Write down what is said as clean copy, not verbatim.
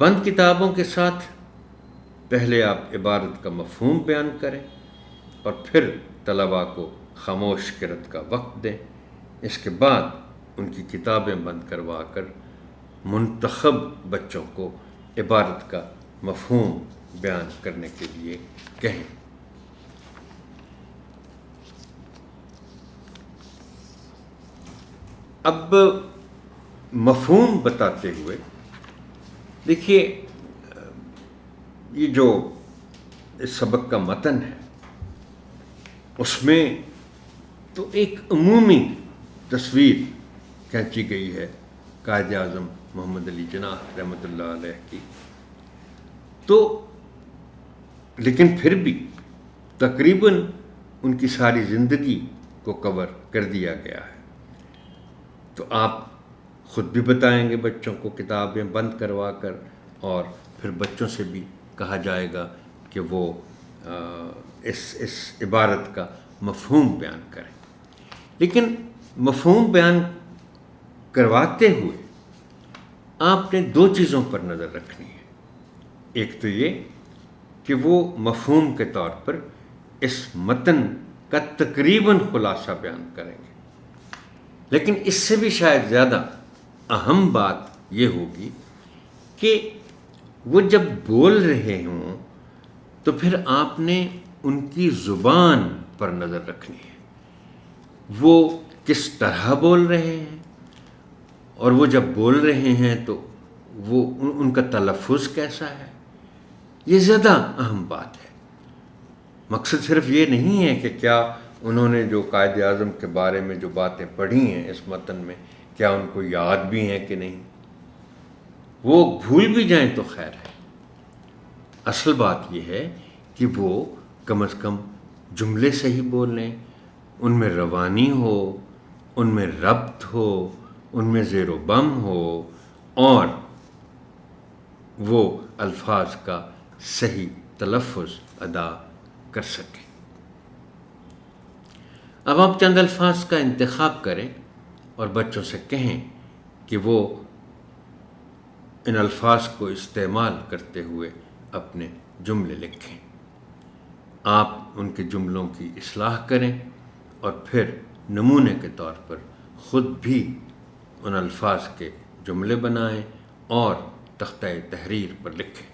بند کتابوں کے ساتھ پہلے آپ عبارت کا مفہوم بیان کریں اور پھر طلباء کو خاموش قرأت کا وقت دیں. اس کے بعد ان کی کتابیں بند کروا کر منتخب بچوں کو عبارت کا مفہوم بیان کرنے کے لیے کہیں. اب مفہوم بتاتے ہوئے دیکھیے، یہ جو اس سبق کا متن ہے اس میں تو ایک عمومی تصویر کھینچی گئی ہے قائد اعظم محمد علی جناح رحمۃ اللہ علیہ کی، تو لیکن پھر بھی تقریباً ان کی ساری زندگی کو کور کر دیا گیا ہے. تو آپ خود بھی بتائیں گے بچوں کو کتابیں بند کروا کر، اور پھر بچوں سے بھی کہا جائے گا کہ وہ اس عبارت کا مفہوم بیان کریں. لیکن مفہوم بیان کرواتے ہوئے آپ نے دو چیزوں پر نظر رکھنی ہے. ایک تو یہ کہ وہ مفہوم کے طور پر اس متن کا تقریباً خلاصہ بیان کریں گے، لیکن اس سے بھی شاید زیادہ اہم بات یہ ہوگی کہ وہ جب بول رہے ہوں تو پھر آپ نے ان کی زبان پر نظر رکھنی ہے. وہ کس طرح بول رہے ہیں، اور وہ جب بول رہے ہیں تو وہ ان کا تلفظ کیسا ہے. یہ زیادہ اہم بات ہے. مقصد صرف یہ نہیں ہے کہ کیا انہوں نے جو قائد اعظم کے بارے میں جو باتیں پڑھی ہیں اس متن میں کیا ان کو یاد بھی ہیں کہ نہیں. وہ بھول بھی جائیں تو خیر ہے. اصل بات یہ ہے کہ وہ کم از کم جملے صحیح بول لیں، ان میں روانی ہو، ان میں ربط ہو، ان میں زیر و بم ہو، اور وہ الفاظ کا صحیح تلفظ ادا کر سکیں. اب آپ چند الفاظ کا انتخاب کریں اور بچوں سے کہیں کہ وہ ان الفاظ کو استعمال کرتے ہوئے اپنے جملے لکھیں. آپ ان کے جملوں کی اصلاح کریں اور پھر نمونے کے طور پر خود بھی ان الفاظ کے جملے بنائیں اور تختہ تحریر پر لکھیں.